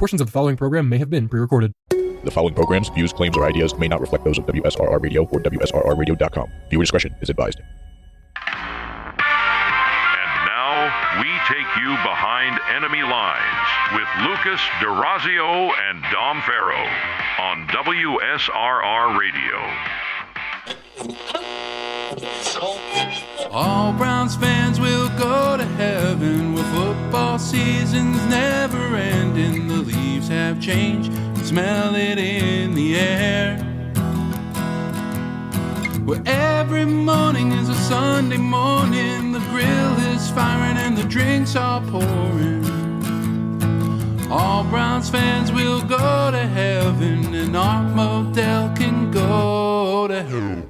Portions of the following program may have been pre-recorded. The following programs, views, claims, or ideas may not reflect those of WSRR Radio or WSRRradio.com. Viewer discretion is advised. And now, we take you behind enemy lines with Lucas DeRazio and Dom Ferro on WSRR Radio. All Browns fans will go to heaven where football season's never ending. The leaves have changed, smell it in the air. Where every morning is a Sunday morning, the grill is firing and the drinks are pouring. All Browns fans will go to heaven and our motel can go to hell.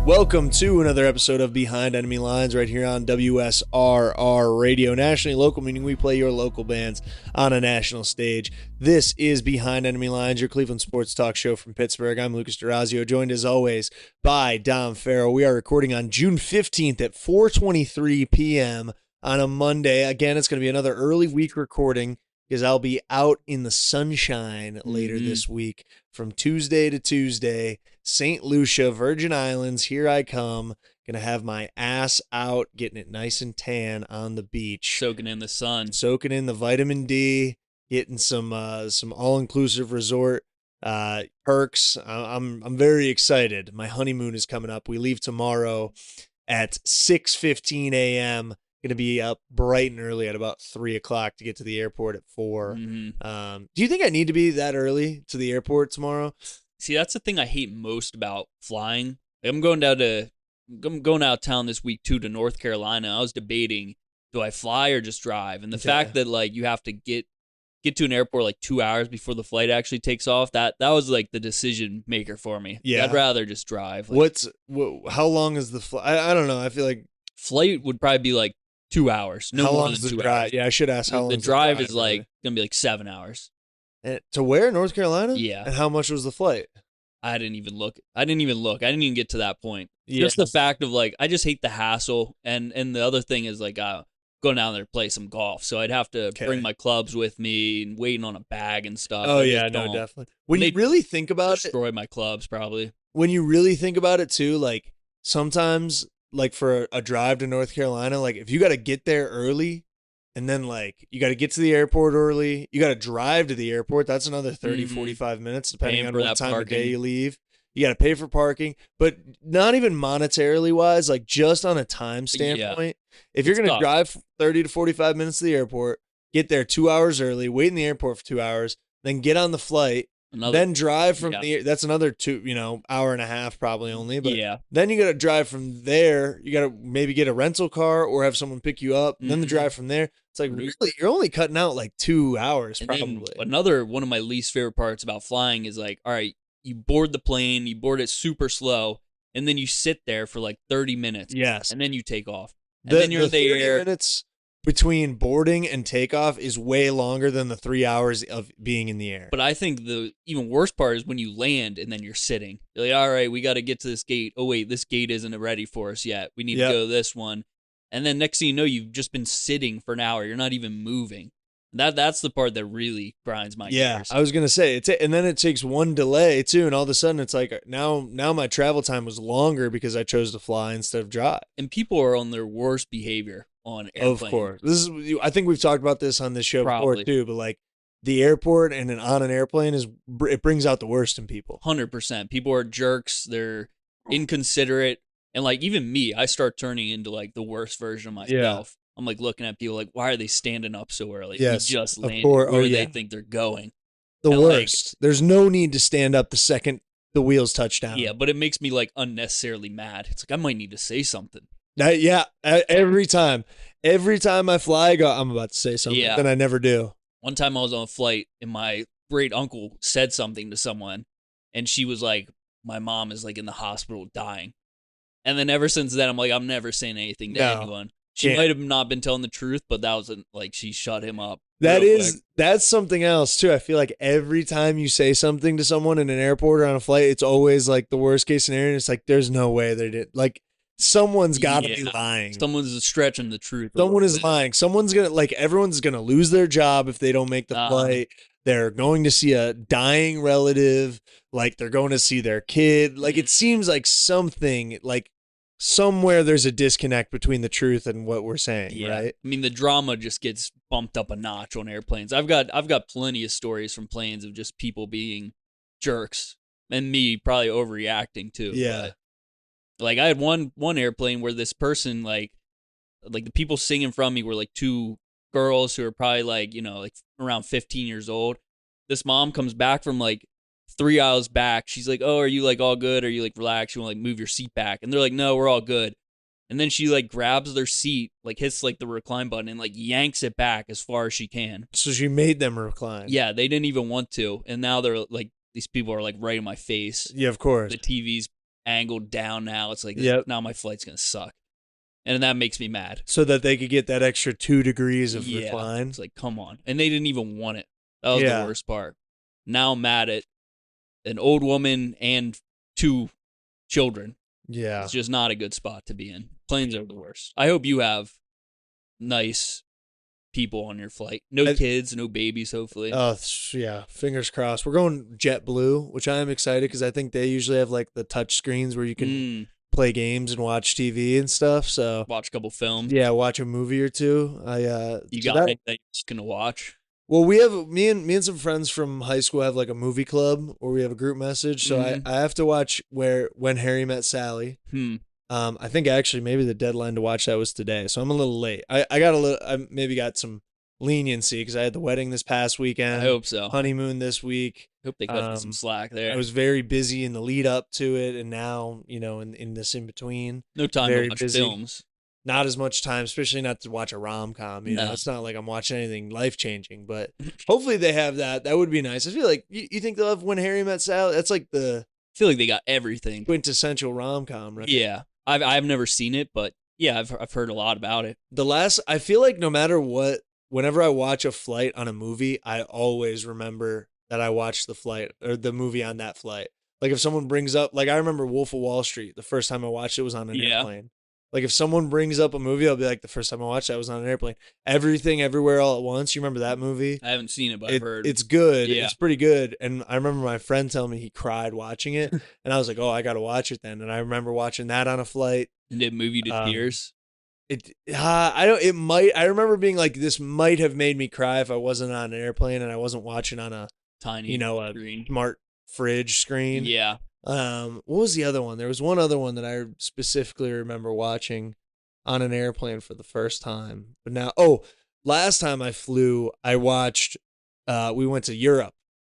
Welcome to another episode of Behind Enemy Lines right here on WSRR Radio. Nationally local, meaning we play your local bands on a national stage. This is Behind Enemy Lines, your Cleveland sports talk show from Pittsburgh. I'm Lucas DeRazio, joined as always by Dom Ferro. We are recording on June 15th at 4:23 p.m. on a Monday. Again, it's going to be another early week recording because I'll be out in the sunshine later this week from Tuesday to Tuesday. St. Lucia, Virgin Islands, here I come. Gonna have my ass out, getting it nice and tan on the beach. Soaking in the sun. Soaking in the vitamin D, getting some all-inclusive resort perks. I'm very excited. My honeymoon is coming up. We leave tomorrow at 6:15 a.m. Gonna be up bright and early at about 3 o'clock to get to the airport at 4. Do you think I need to be that early to the airport tomorrow? See, that's the thing I hate most about flying. I'm going out of town this week too to North Carolina. I was debating, do I fly or just drive? And the fact that like you have to get to an airport like 2 hours before the flight actually takes off, that was like the decision maker for me. Yeah, I'd rather just drive. Like, how long is the flight? I don't know. I feel like flight would probably be like 2 hours. No how more long than is the 2 drive? hours. Yeah, I should ask how long the is drive the is like gonna be like 7 hours. And to where? North Carolina? Yeah. And how much was the flight? I didn't even look. I didn't even get to that point. Yeah. Just the fact of like, I just hate the hassle. And the other thing is like, going down there to play some golf. So I'd have to bring my clubs with me and waiting on a bag and stuff. Oh yeah, no, definitely. When you really think about it, destroy my clubs probably. When you really think about it too, like sometimes like for a drive to North Carolina, like if you got to get there early and then like you got to get to the airport early, you got to drive to the airport. That's another 30, 45 minutes depending on what time of day you leave. You got to pay for parking, but not even monetarily wise, like just on a time standpoint. If you're going to drive 30 to 45 minutes to the airport, get there 2 hours early, wait in the airport for 2 hours, then get on the flight, then drive from that's another 2 hour and a half probably only, but then you got to drive from there. You got to maybe get a rental car or have someone pick you up, then the drive from there. It's like really you're only cutting out like 2 hours probably. Another one of my least favorite parts about flying is like, all right, you board the plane, you board it super slow, and then you sit there for like 30 minutes. Yes. And then you take off. And then you're in the 30 air. Minutes between boarding and takeoff is way longer than the 3 hours of being in the air. But I think the even worse part is when you land and then you're sitting. You're like, all right, we got to get to this gate. Oh, wait, this gate isn't ready for us yet. We need to go to this one. And then next thing you know, you've just been sitting for an hour. You're not even moving. That's the part that really grinds my gears. I was going to say, and then it takes one delay too, and all of a sudden it's like now my travel time was longer because I chose to fly instead of drive. And people are on their worst behavior on airplanes. Of course. I think we've talked about this on this show before too, but like the airport and on an airplane it brings out the worst in people. 100%. People are jerks. They're inconsiderate. And like even me, I start turning into like the worst version of myself. I'm like looking at people like, why are they standing up so early? Yes, we just landed. Where do they think they're going? The worst. There's no need to stand up the second the wheels touch down. Yeah, but it makes me like unnecessarily mad. It's like I might need to say something. Every time I fly, I go, I'm about to say something, then I never do. One time I was on a flight and my great uncle said something to someone, and she was like, my mom is like in the hospital dying. And then ever since then, I'm like, I'm never saying anything to anyone. She might have not been telling the truth, but that wasn't like she shut him up. That's something else too. I feel like every time you say something to someone in an airport or on a flight, it's always like the worst case scenario. And it's like, there's no way they did. Like someone's got to be lying. Someone's stretching the truth. Someone is lying. Someone's going to everyone's going to lose their job if they don't make the flight. they're going to see a dying relative, like they're going to see their kid. Like it seems like something, like somewhere there's a disconnect between the truth and what we're saying, right? I mean, the drama just gets bumped up a notch on airplanes. I've got plenty of stories from planes of just people being jerks and me probably overreacting too. Yeah. But, like I had one airplane where this person like the people singing from me were like two girls who are probably like, like around 15 years old. This mom comes back from like 3 aisles back. She's like, "Oh, are you like all good? Are you like relaxed? You want to like move your seat back?" And they're like, "No, we're all good." And then she like grabs their seat, like hits like the recline button and like yanks it back as far as she can. So she made them recline. Yeah, they didn't even want to. And now they're like, these people are like right in my face. Yeah, of course. The TV's angled down now. It's like, now my flight's going to suck. And that makes me mad. So that they could get that extra 2 degrees of recline. It's like, come on. And they didn't even want it. That was the worst part. Now I'm mad at an old woman and 2 children. Yeah. It's just not a good spot to be in. Planes are the worst. I hope you have nice people on your flight. No kids, no babies, hopefully. Oh, yeah. Fingers crossed. We're going JetBlue, which I am excited because I think they usually have like the touch screens where you can play games and watch TV and stuff. So watch a couple films. Yeah, watch a movie or two. You got anything you're just gonna watch? Well, we have me and some friends from high school have like a movie club where we have a group message. So I have to watch When Harry Met Sally. I think actually maybe the deadline to watch that was today, so I'm a little late. I maybe got some leniency because I had the wedding this past weekend. I hope so. Honeymoon this week. Hope they cut some slack there. I was very busy in the lead up to it, and now in this in between. No time to watch films. Not as much time, especially not to watch a rom-com. You know, it's not like I'm watching anything life-changing, but hopefully they have that. That would be nice. I feel like you think they'll have When Harry Met Sally. That's like I feel like they got everything. Quintessential rom-com, right? Yeah, I've never seen it, but yeah, I've heard a lot about it. I feel like no matter what, whenever I watch a flight on a movie, I always remember that I watched the flight or the movie on that flight. Like if someone brings up, like I remember Wolf of Wall Street. The first time I watched it was on an airplane. Like if someone brings up a movie, I'll be like, the first time I watched it, I was on an airplane. Everything, Everywhere, All at Once. You remember that movie? I haven't seen it, but I've heard. It's good. Yeah. It's pretty good. And I remember my friend telling me he cried watching it, and I was like, oh, I got to watch it then. And I remember watching that on a flight. And did it move you to tears? I remember being like, this might have made me cry if I wasn't on an airplane and I wasn't watching on a tiny a smart fridge screen. Yeah. What was the other one? There was one other one that I specifically remember watching on an airplane for the first time. But now, last time I flew, I watched, we went to Europe,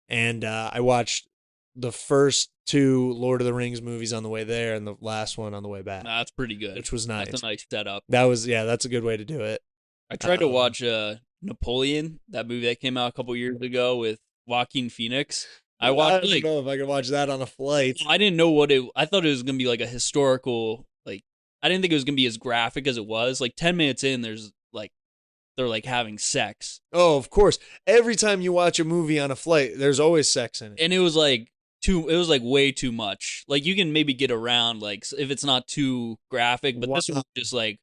and I watched the first 2 Lord of the Rings movies on the way there and the last one on the way back. That's pretty good. Which was nice. That's a nice setup. That's a good way to do it. I tried to watch Napoleon, that movie that came out a couple years ago with Joaquin Phoenix. I don't know if I could watch that on a flight. I didn't know I thought it was going to be like a historical, like, I didn't think it was going to be as graphic as it was. Like 10 minutes in, they're like having sex. Oh, of course. Every time you watch a movie on a flight, there's always sex in it. And it was like way too much. Like you can maybe get around like if it's not too graphic, but this was just like,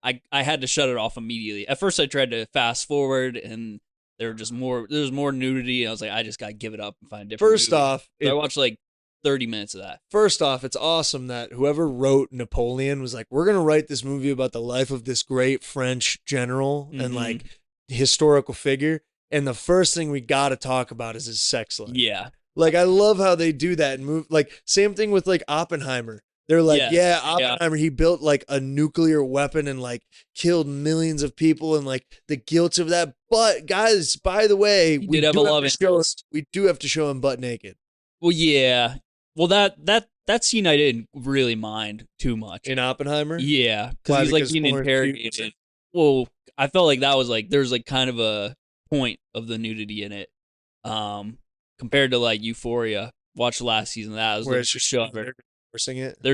I had to shut it off immediately. At first I tried to fast forward and there was more nudity, and I was like, I just gotta give it up and find a different First movie. off, I watched like 30 minutes of that. First off, it's awesome that whoever wrote Napoleon was like, we're gonna write this movie about the life of this great French general and like historical figure, and the first thing we gotta talk about is his sex life. Yeah. Like I love how they do that and move. Like same thing with like Oppenheimer. They're like, Oppenheimer, he built like a nuclear weapon and like killed millions of people and like the guilt of that. But guys, by the way, we do have to show him butt naked. Well, yeah. Well, that scene I didn't really mind too much. In Oppenheimer? Yeah. Because he's like being interrogated. Well, I felt like that was like, there's like kind of a point of the nudity in it. Compared to like Euphoria. Watch the last season of that. It was where like it's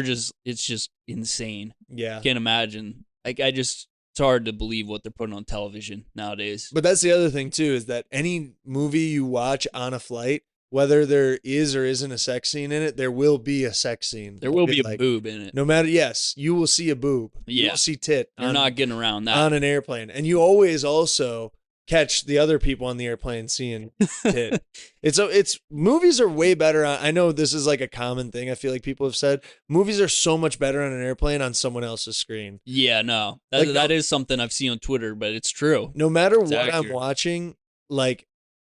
just it's just insane. Yeah. Can't imagine. Like it's hard to believe what they're putting on television nowadays. But that's the other thing too, is that any movie you watch on a flight, whether there is or isn't a sex scene in it, there will be a sex scene. There will be a boob in it. No matter, yes, you will see a boob. Yeah. You will see tit. You're not getting around that. On an airplane. And you always also catch the other people on the airplane seeing it. It's movies are way better on, I know this is like a common thing I feel like people have said. Movies are so much better on an airplane on someone else's screen. Yeah, no. That is something I've seen on Twitter, but it's true. No matter It's what accurate. I'm watching, like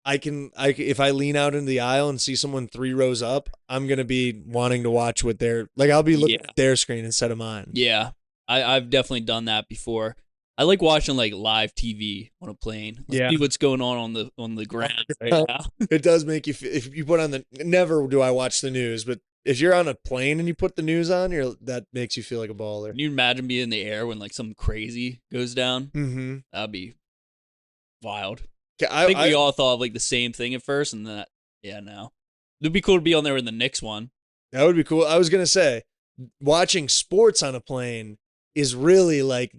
if I lean out into the aisle and see someone 3 rows up, I'm going to be wanting to watch what they're like. I'll be looking at their screen instead of mine. Yeah. I've definitely done that before. I like watching like live TV on a plane. See what's going on the ground right now. It does make you feel, if you put on never do I watch the news, but if you're on a plane and you put the news on, that makes you feel like a baller. Can you imagine being in the air when like something crazy goes down? Mm-hmm. That'd be wild. I think we all thought of like the same thing at first, and then no. It'd be cool to be on there in the Knicks one. That would be cool. I was gonna say, watching sports on a plane is really like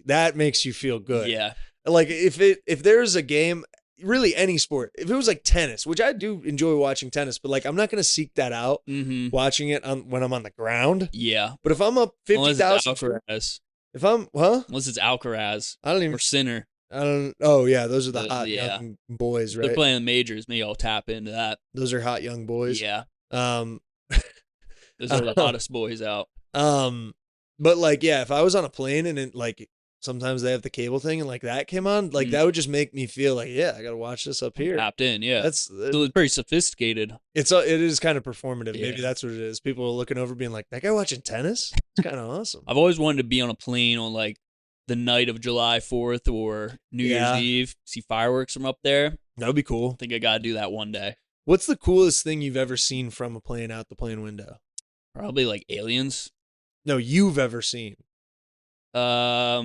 that makes you feel good. Yeah. Like if there's a game, really any sport, if it was like tennis, which I do enjoy watching tennis, but like I'm not gonna seek that out watching it when I'm on the ground. Yeah. But if I'm up 50,000, Alcaraz. if I'm Unless it's Alcaraz. I don't even. Or Sinner. I don't. Oh yeah, those are the hot young boys, right? They're playing the majors. Maybe I'll tap into that. Those are hot young boys. Yeah. Those are the hottest boys out. But like, yeah, if I was on a plane and it, like sometimes they have the cable thing and like that came on, like that would just make me feel like, yeah, I got to watch this up here. Tapped in, yeah. It's pretty sophisticated. It is kind of performative. Yeah. Maybe that's what it is. People are looking over being like, that guy watching tennis? It's kind of awesome. I've always wanted to be on a plane on like the night of July 4th or New Year's Eve, see fireworks from up there. That would be cool. I think I got to do that one day. What's the coolest thing you've ever seen from a plane out the plane window? Probably like aliens. No, you've ever seen. I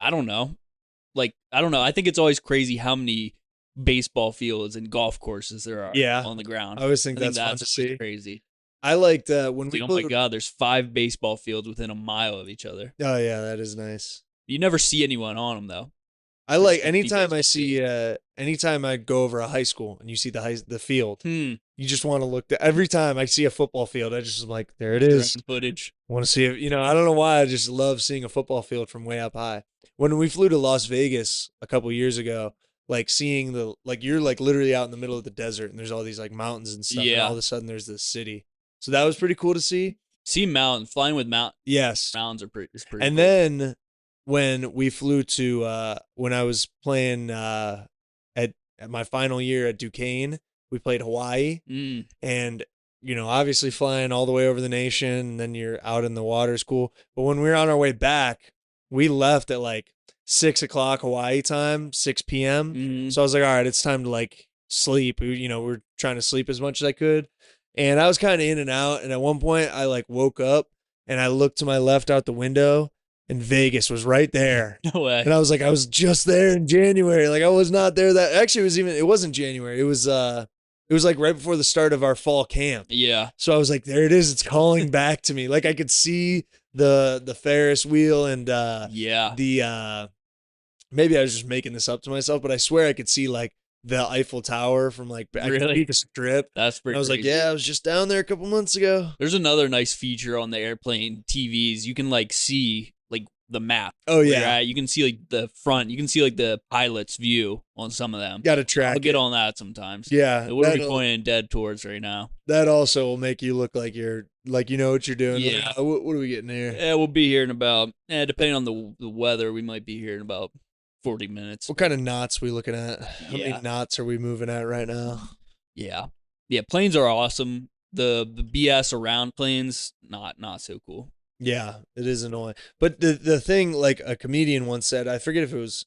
don't know. Like, I don't know. I think it's always crazy how many baseball fields and golf courses there are on the ground. I always think that's fun to see. Crazy. I liked when we oh my God, there's 5 baseball fields within a mile of each other. Oh yeah, that is nice. You never see anyone on them though. I like anytime I see anytime I go over a high school and you see the field, you just want to look. Every time I see a football field, I just am like, there it is. Footage. Want to see it? You know, I don't know why. I just love seeing a football field from way up high. When we flew to Las Vegas a couple years ago, like seeing you're like literally out in the middle of the desert and there's all these like mountains and stuff. And all of a sudden there's this city. So that was pretty cool to see. See mountains, flying with mountains. Yes. Mountains are pretty cool. And then when we flew to when I was playing at my final year at Duquesne, we played Hawaii. And you know, obviously flying all the way over the nation and then you're out in the water is cool. But when we were on our way back, we left at like 6 o'clock Hawaii time, 6 p.m. So I was like, all right, it's time to like sleep. We're trying to sleep as much as I could. And I was kind of in and out. And at one point I like woke up and I looked to my left out the window and Vegas was right there. No way. And I was like, I was just there in January. Like I was not there it wasn't January. It was like right before the start of our fall camp. Yeah. So I was like, there it is. It's calling back to me. Like I could see the Ferris wheel and maybe I was just making this up to myself, but I swear I could see like the Eiffel Tower from like back the strip. That's pretty. And I was like, yeah, I was just down there a couple months ago. There's another nice feature on the airplane TVs. You can like see like the map. Oh yeah, you can see like the front. You can see like the pilot's view on some of them. Got to track. I'll get on that sometimes. Yeah, what are we pointing dead towards right now? That also will make you look like you're like you know what you're doing. Yeah. Like, what are we getting here? Yeah, we'll be here in about. Depending on the weather, we might be here in about 40 minutes. What kind of knots we looking at? How many knots are we moving at right now? Yeah. Planes are awesome. The BS around planes, not so cool. Yeah, it is annoying. But the thing, like a comedian once said, I forget if it was,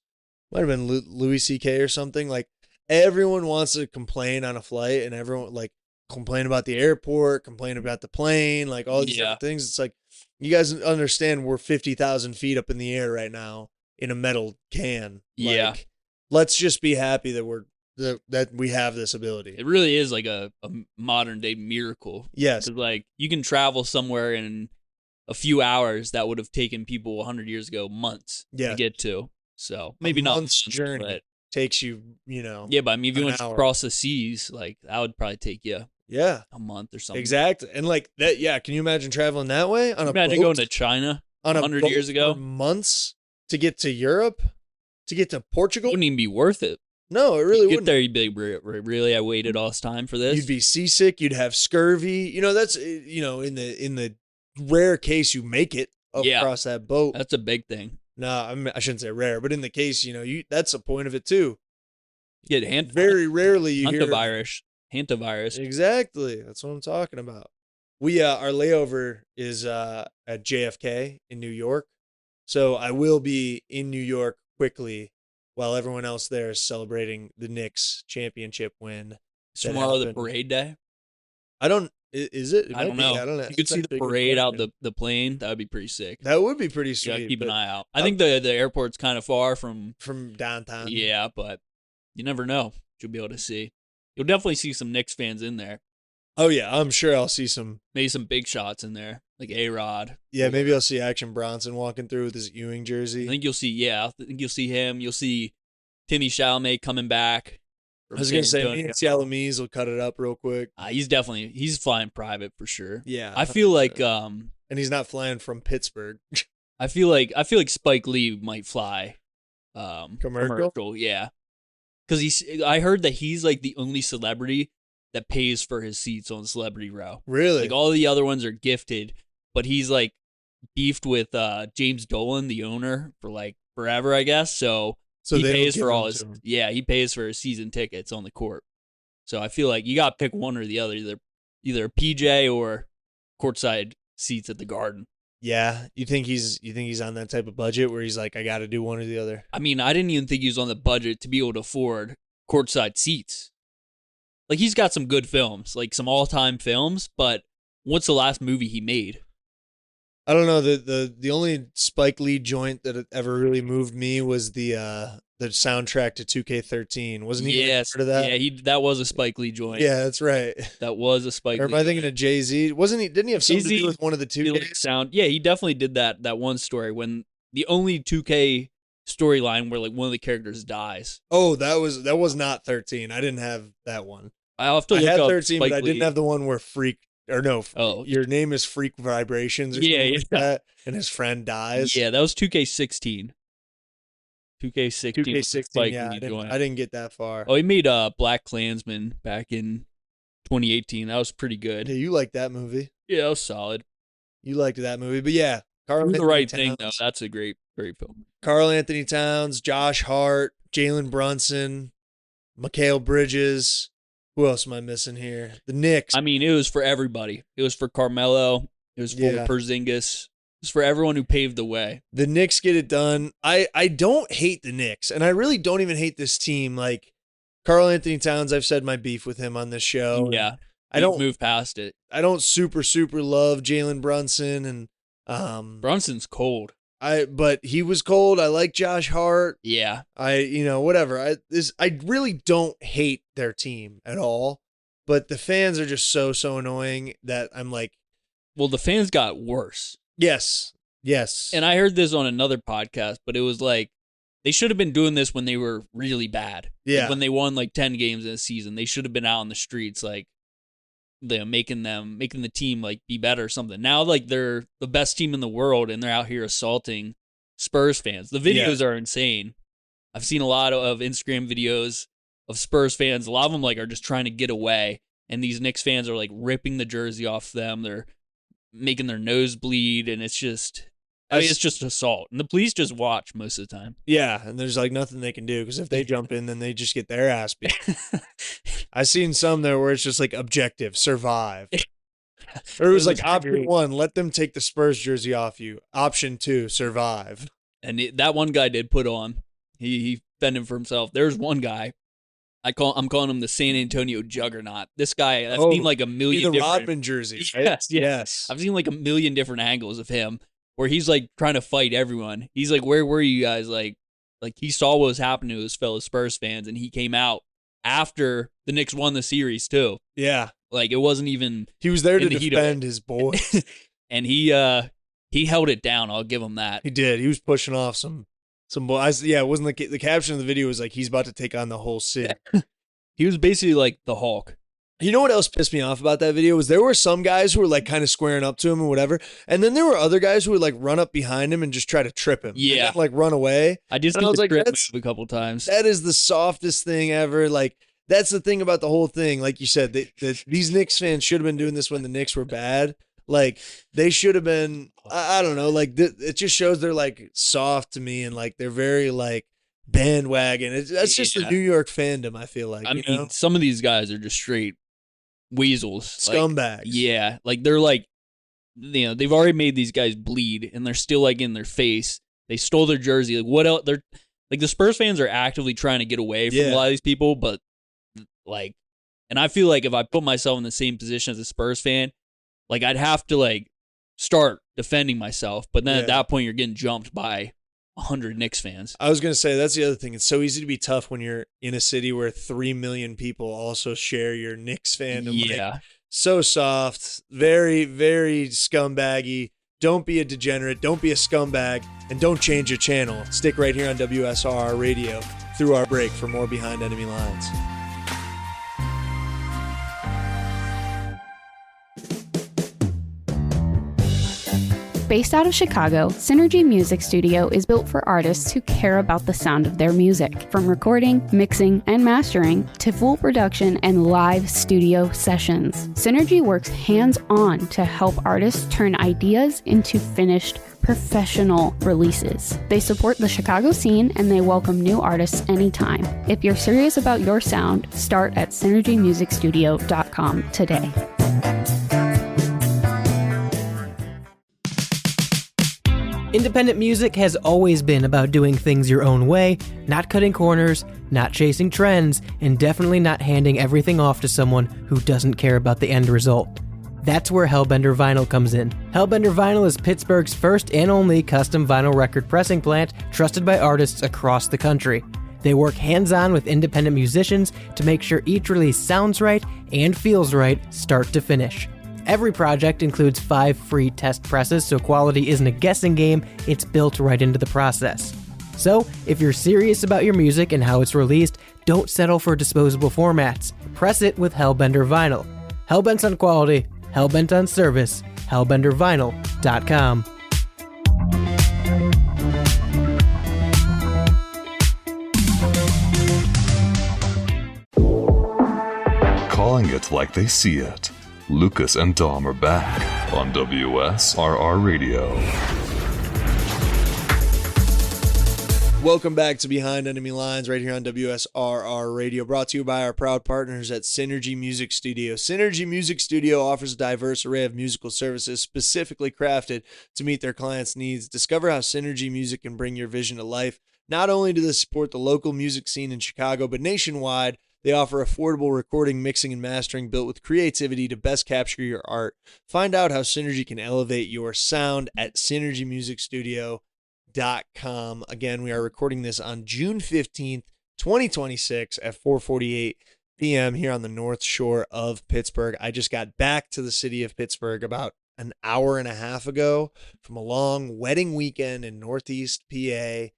might have been Louis C.K. or something. Like everyone wants to complain on a flight, and everyone like complain about the airport, complain about the plane, like all these different things. It's like you guys understand we're 50,000 feet up in the air right now in a metal can. Like, let's just be happy that that we have this ability. It really is like a modern day miracle. Yes. 'Cause like you can travel somewhere in a few hours that would have taken people 100 years ago months to get to. So maybe not month's journey but takes you, you know. Yeah, but I mean, if you went hour. across the seas, like that would probably take you a month or something. Exactly. And like that, can you imagine traveling that way on a imagine boat? going to China on 100 years ago? For months to get to Europe? to get to Portugal. Wouldn't even be worth it. No, it really Get wouldn't. there, you'd be like, really? I waited all this time for this? You'd be seasick. You'd have scurvy. That's in the rare case you make it across that boat. That's a big thing. No, I shouldn't say rare, but in the case, that's the point of it too. You get Very rarely you hear hantavirus. Exactly. That's what I'm talking about. We our layover is at JFK in New York. So I will be in New York quickly while everyone else there is celebrating the Knicks championship win. Tomorrow the parade day. Is it? I don't know. I don't know. You could see the parade out the plane. That would be pretty sick. That would be pretty sweet. Yeah, keep an eye out. I think the airport's kind of far from downtown. Yeah, but you never know what you'll be able to see. You'll definitely see some Knicks fans in there. Oh yeah, I'm sure I'll see maybe some big shots in there, like A-Rod. Yeah, maybe I'll see Action Bronson walking through with his Ewing jersey. I think you'll see him. You'll see Timmy Chalamet coming back. I was gonna say Nancy Alamise will cut it up real quick. He's flying private for sure. Yeah, I feel like and he's not flying from Pittsburgh. I feel like Spike Lee might fly commercial. Yeah, because I heard that he's like the only celebrity that pays for his seats on Celebrity Row. Really? Like all the other ones are gifted, but he's like beefed with James Dolan, the owner, for like forever, I guess. So he pays for all his he pays for his season tickets on the court. So I feel like you got to pick one or the other, either PJ or courtside seats at the Garden. Yeah, you think he's on that type of budget where he's like, I got to do one or the other? I mean, I didn't even think he was on the budget to be able to afford courtside seats. Like he's got some good films, like some all-time films, but what's the last movie he made? I don't know. The only Spike Lee joint that ever really moved me was the soundtrack to 2K13. Wasn't he? Yes, part of that? Yeah, that was a Spike Lee joint. Yeah, that's right. That was a Spike Lee. Or am I thinking of Jay-Z? Wasn't he? Didn't he have something to do with one of the 2K sound? Yeah, he definitely did that one story when the only 2K storyline where like one of the characters dies. Oh, that was not 13. I didn't have that one. I'll have to look I had up 13, Spike but I didn't have the one where your name is Freak Vibrations or something like that, and his friend dies. Yeah, that was 2K16. 2K16. Yeah, I didn't get that far. Oh, he made Black Klansman back in 2018. That was pretty good. Yeah, you liked that movie. Yeah, that was solid. You liked that movie, but yeah, Do the Right Thing though. That's a great film. Karl Anthony Towns, Josh Hart, Jalen Brunson, Mikal Bridges. Who else am I missing here? The Knicks. I mean, it was for everybody. It was for Carmelo. It was for Porzingis. It was for everyone who paved the way. The Knicks get it done. I don't hate the Knicks, and I really don't even hate this team. Like Karl Anthony Towns, I've said my beef with him on this show. Yeah, I don't move past it. I don't super love Jalen Brunson, and Brunson's cold. But he was cold. I like Josh Hart. Yeah. Whatever. I really don't hate their team at all, but the fans are just so annoying that I'm like, well, the fans got worse. Yes. And I heard this on another podcast, but it was like they should have been doing this when they were really bad. Yeah. Like when they won like 10 games in a season, they should have been out on the streets like making the team like be better or something. Now like they're the best team in the world and they're out here assaulting Spurs fans. The videos are insane. I've seen a lot of Instagram videos of Spurs fans. A lot of them like are just trying to get away, and these Knicks fans are like ripping the jersey off them. They're making their nose bleed, and it's just it's just assault. And the police just watch most of the time. Yeah, and there's like nothing they can do because if they jump in, then they just get their ass beat. I've seen some there where it's just like objective, survive. Or it was like option 1, let them take the Spurs jersey off you. Option 2, survive. And that one guy did put on. He fended for himself. There's one guy. I'm calling him the San Antonio Juggernaut. This guy, I've seen like a million. The Rodman jersey. Right? Yes. I've seen like a million different angles of him where he's like trying to fight everyone. He's like, "Where were you guys?" Like he saw what was happening to his fellow Spurs fans, and he came out after the Knicks won the series too. Yeah, like it wasn't even. He was there to defend his boys, and he held it down. I'll give him that. He did. He was pushing off some boys. Yeah, it wasn't the caption of the video was like he's about to take on the whole city. He was basically like the Hulk. You know what else pissed me off about that video was there were some guys who were like kind of squaring up to him and whatever, and then there were other guys who would like run up behind him and just try to trip him. Yeah. And then, like run away. I just And I did was the like, trip that's- move a couple times. That is the softest thing ever. Like, that's the thing about the whole thing. Like you said, these Knicks fans should have been doing this when the Knicks were bad. Like, they should have been, I don't know, like, it just shows they're, like, soft to me and, like, they're very, like, bandwagon. That's just the Yeah. New York fandom, I feel like. I you mean, know? some of these guys are just straight weasels. Like, Scumbags. yeah. Like, they're like, you know, they've already made these guys bleed and they're still, like, in their face. They stole their jersey. Like, what else? They're, like, the Spurs fans are actively trying to get away from a lot of these people, but, like, and I feel like if I put myself in the same position as a Spurs fan, like, I'd have to, like, start defending myself. But then at that point, you're getting jumped by 100 Knicks fans. I was going to say, that's the other thing. It's so easy to be tough when you're in a city where 3 million people also share your Knicks fandom. Yeah. Like, so soft, very, very scumbaggy. Don't be a degenerate. Don't be a scumbag. And don't change your channel. Stick right here on WSRR Radio through our break for more Behind Enemy Lines. Based out of Chicago, Synergy Music Studio is built for artists who care about the sound of their music. From recording, mixing, and mastering to full production and live studio sessions, Synergy works hands-on to help artists turn ideas into finished professional releases. They support the Chicago scene and they welcome new artists anytime. If you're serious about your sound, start at synergymusicstudio.com today. Independent music has always been about doing things your own way, not cutting corners, not chasing trends, and definitely not handing everything off to someone who doesn't care about the end result. That's where Hellbender Vinyl comes in. Hellbender Vinyl is Pittsburgh's first and only custom vinyl record pressing plant trusted by artists across the country. They work hands-on with independent musicians to make sure each release sounds right and feels right start to finish. Every project includes 5 free test presses, so quality isn't a guessing game, it's built right into the process. So, if you're serious about your music and how it's released, don't settle for disposable formats. Press it with Hellbender Vinyl. Hellbent on quality, hellbent on service, hellbendervinyl.com. Calling it like they see it. Lucas and Dom are back on WSRR Radio. Welcome back to Behind Enemy Lines right here on WSRR Radio, brought to you by our proud partners at Synergy Music Studio. Synergy Music Studio offers a diverse array of musical services specifically crafted to meet their clients' needs. Discover how Synergy Music can bring your vision to life. Not only do they support the local music scene in Chicago, but nationwide. They offer affordable recording, mixing, and mastering built with creativity to best capture your art. Find out how Synergy can elevate your sound at synergymusicstudio.com. Again, we are recording this on June 15th, 2026 at 4:48 p.m. here on the North Shore of Pittsburgh. I just got back to the city of Pittsburgh about an hour and a half ago from a long wedding weekend in Northeast PA,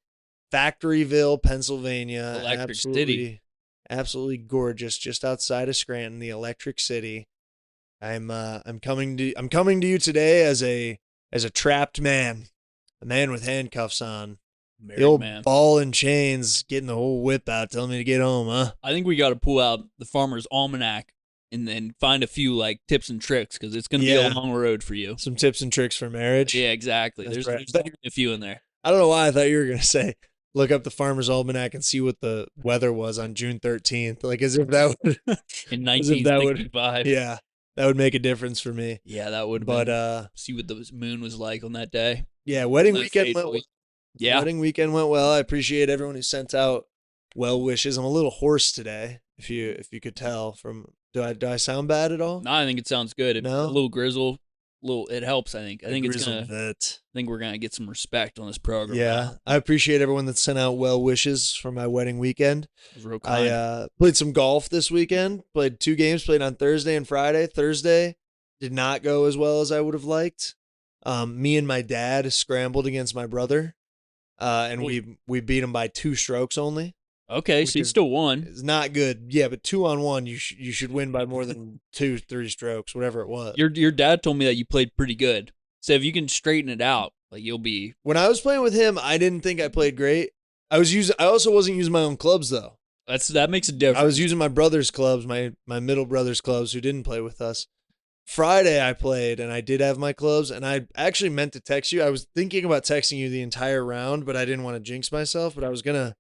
Factoryville, Pennsylvania. Electric City. Absolutely gorgeous, just outside of Scranton, the Electric City. I'm coming to you today as a trapped man, a man with handcuffs on, the old man. ball and chains, getting the whole whip out, telling me to get home, huh? I think we got to pull out the Farmer's Almanac and then find a few like tips and tricks because it's going to be a long road for you. Some tips and tricks for marriage. Yeah, exactly. That's There's right. definitely a few in there. I don't know why I thought you were gonna say look up the Farmer's Almanac and see what the weather was on June 13th, like as if that would In as if that would 1965. yeah, that would make a difference for me. Yeah, that would. But see what the moon was like on that day. yeah, wedding Live weekend faithfully. went. Yeah. Wedding weekend went well. I appreciate everyone who sent out well wishes. I'm a little hoarse today, if you could tell from. Do I sound bad at all? No, I think it sounds good. No? A little grizzle, it helps. I think it's gonna. Bit. I think we're gonna get some respect on this program. Yeah, I appreciate everyone that sent out well wishes for my wedding weekend. It was real kind. I played some golf this weekend. Played 2 games. Played on Thursday and Friday. Thursday did not go as well as I would have liked. Me and my dad scrambled against my brother, and we beat him by 2 strokes only. Okay, so you still won. It's not good. Yeah, but 2-on-1, you should win by more than 2-3 strokes, whatever it was. Your dad told me that you played pretty good. So if you can straighten it out, like you'll be. When I was playing with him, I didn't think I played great. I also wasn't using my own clubs though. That makes a difference. I was using my brother's clubs, my middle brother's clubs, who didn't play with us. Friday I played, and I did have my clubs, and I actually meant to text you. I was thinking about texting you the entire round, but I didn't want to jinx myself. But I was gonna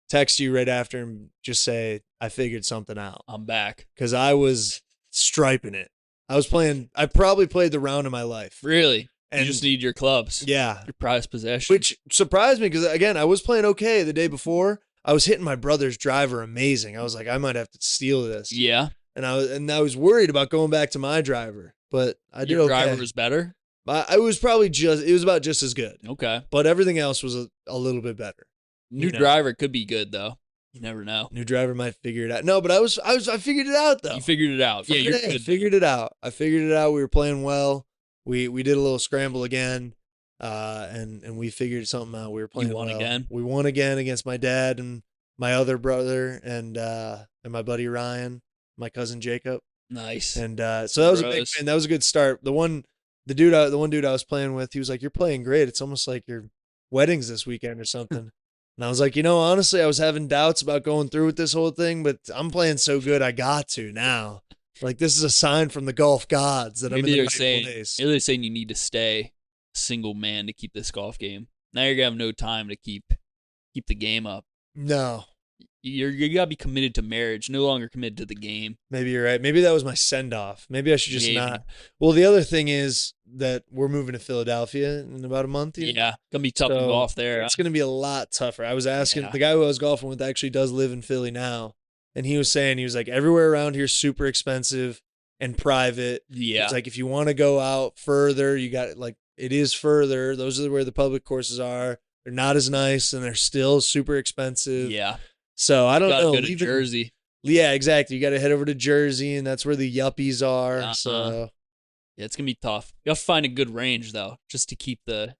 text you right after and just say I figured something out. I'm back. Because I was striping it. I probably played the round of my life. Really? And you just need your clubs. Yeah. Your prized possession. Which surprised me because, again, I was playing okay the day before. I was hitting my brother's driver amazing. I was like, I might have to steal this. Yeah. And I was worried about going back to my driver, but I did Your okay. driver was better? I was probably it was about just as good. Okay. But everything else was a little bit better. New driver could be good though. You never know. New driver might figure it out. No, but I figured it out though. You figured it out. Yeah, you're good. I figured it out. We were playing well. We did a little scramble again. And we figured something out. We were playing well. Again? We won again against my dad and my other brother and my buddy Ryan, my cousin Jacob. Nice. And so that was a big win. That was a good start. The one dude I was playing with, he was like, "You're playing great. It's almost like your wedding's this weekend or something." And I was like, honestly, I was having doubts about going through with this whole thing, but I'm playing so good, I got to now. Like, this is a sign from the golf gods that Maybe I'm in the they're right place. Maybe they're saying you need to stay a single man to keep this golf game. Now you're gonna have no time to keep the game up. No. You gotta be committed to marriage, no longer committed to the game. Maybe you're right. Maybe that was my send off. Maybe I should just not. Well, the other thing is that we're moving to Philadelphia in about a month. Yeah, gonna be tough to golf there. It's gonna be a lot tougher. I was asking the guy who I was golfing with actually does live in Philly now, and he was like, everywhere around here is super expensive and private. Yeah, it's like if you want to go out further, you got it is further. Those are where the public courses are. They're not as nice, and they're still super expensive. Yeah. So I don't know. Go to Jersey. Yeah, exactly. You got to head over to Jersey, and that's where the yuppies are. Uh-huh. So yeah, it's gonna be tough. You have to find a good range though, just to keep the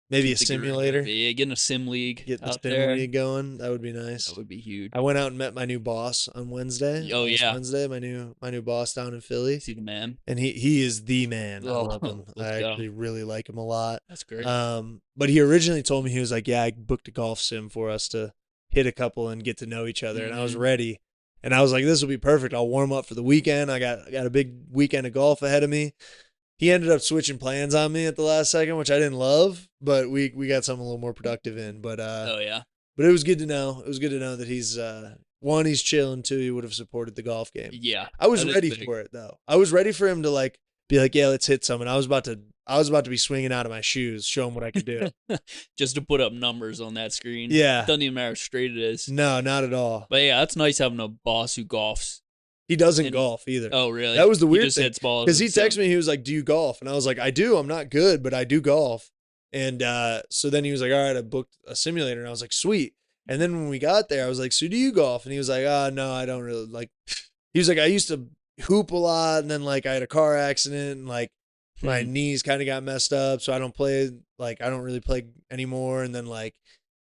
maybe a simulator. Yeah, getting a sim league. Get the sim league going. That would be nice. That would be huge. I went out and met my new boss on Wednesday. Oh yeah, Wednesday, my new boss down in Philly. Is he the man? And he is the man. Oh, I love him. I actually really like him a lot. That's great. But he originally told me, he was like, "Yeah, I booked a golf sim for us to hit a couple and get to know each other." And I was ready. And I was like, this will be perfect. I'll warm up for the weekend. I got a big weekend of golf ahead of me. He ended up switching plans on me at the last second, which I didn't love, but we got something a little more productive in. But but it was good to know. It was good to know that he's one, he's chilling, two, he would have supported the golf game. Yeah. I was ready for it though. I was ready for him to be like, yeah, let's hit some. And I was about to be swinging out of my shoes, show him what I could do. Just to put up numbers on that screen. Yeah. It doesn't even matter how straight it is. No, not at all. But yeah, that's nice having a boss who golfs. He doesn't golf either. Oh, really? That was the weird thing. Hits balls. Because he texted me, he was like, do you golf? And I was like, I do. I'm not good, but I do golf. And so then he was like, all right, I booked a simulator. And I was like, sweet. And then when we got there, I was like, so do you golf? And he was like, no, I don't really like. He was like, I used to hoop a lot. And then I had a car accident and my knees kind of got messed up. So I don't play, I don't really play anymore. And then he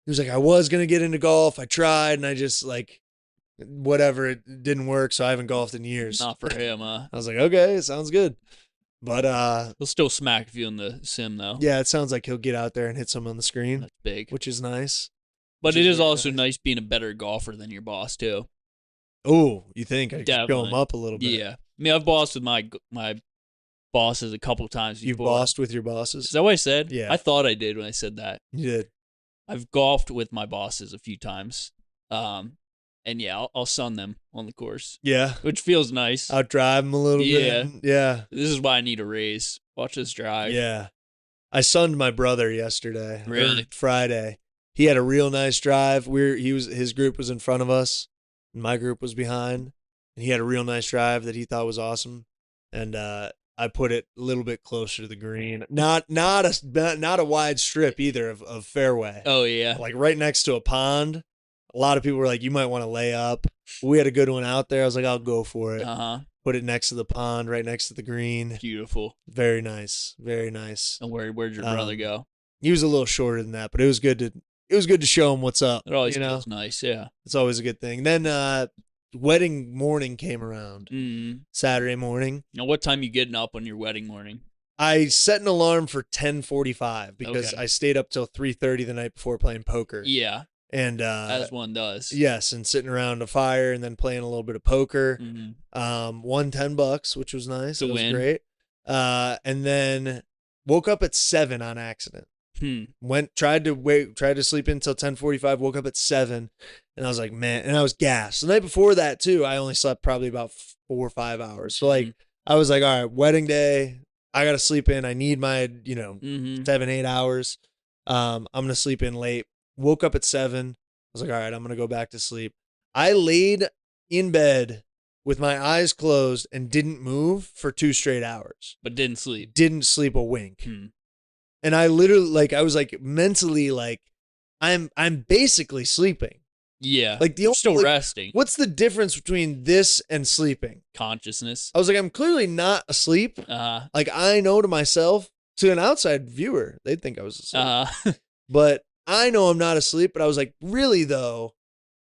was like, I was going to get into golf. I tried and I just whatever, it didn't work. So I haven't golfed in years. Not for him, huh? I was like, okay, sounds good. But he'll still smack you in the sim though. Yeah, it sounds like he'll get out there and hit some on the screen. That's big. Which is nice. But it is also nice being a better golfer than your boss too. Oh, you think I could go him Definitely. up a little bit? Yeah. I mean, I've bossed with my bosses a couple times before. You've bossed with your bosses? Is that what I said? Yeah. I thought I did when I said that. You did. I've golfed with my bosses a few times. And yeah, I'll sun them on the course. Yeah. Which feels nice. Outdrive them a little bit. Yeah. This is why I need a raise. Watch this drive. Yeah. I sunned my brother yesterday. Really? Friday. He had a real nice drive. His group was in front of us, and my group was behind. And he had a real nice drive that he thought was awesome. And I put it a little bit closer to the green. Not a wide strip either of fairway. Oh yeah. Right next to a pond. A lot of people were like, you might want to lay up. We had a good one out there. I was like, I'll go for it. Uh-huh. Put it next to the pond, right next to the green. Beautiful. Very nice. Very nice. And where'd your brother go? He was a little shorter than that, but it was good to. was good to show him what's up. It always you know, feels nice. Yeah. it's always a good thing. Then wedding morning came around, Saturday morning. Now, what time you getting up on your wedding morning? I set an alarm for 10:45 because Okay. I stayed up till 3:30 the night before playing poker. Yeah, And as one does. yes, and sitting around a fire and then playing a little bit of poker. Won $10, which was nice. To It was win. great. And then woke up at 7 on accident. Tried to sleep until 10:45. Woke up at 7, and I was like, man, and I was gassed. The night before that too, I only slept probably about 4 or 5 hours. So like, I was like, all right, wedding day, I gotta sleep in. I need my 7-8 hours. I'm gonna sleep in late. Woke up at 7. I was like, all right, I'm gonna go back to sleep. I laid in bed with my eyes closed and didn't move for 2 straight hours. But didn't sleep. Didn't sleep a wink. And I literally I was like mentally I'm basically sleeping. Yeah. Like the You're only, still like, resting. What's the difference between this and sleeping? Consciousness. I was like, I'm clearly not asleep. Like I know to myself, to an outside viewer, they'd think I was asleep. But I know I'm not asleep. But I was like, really though,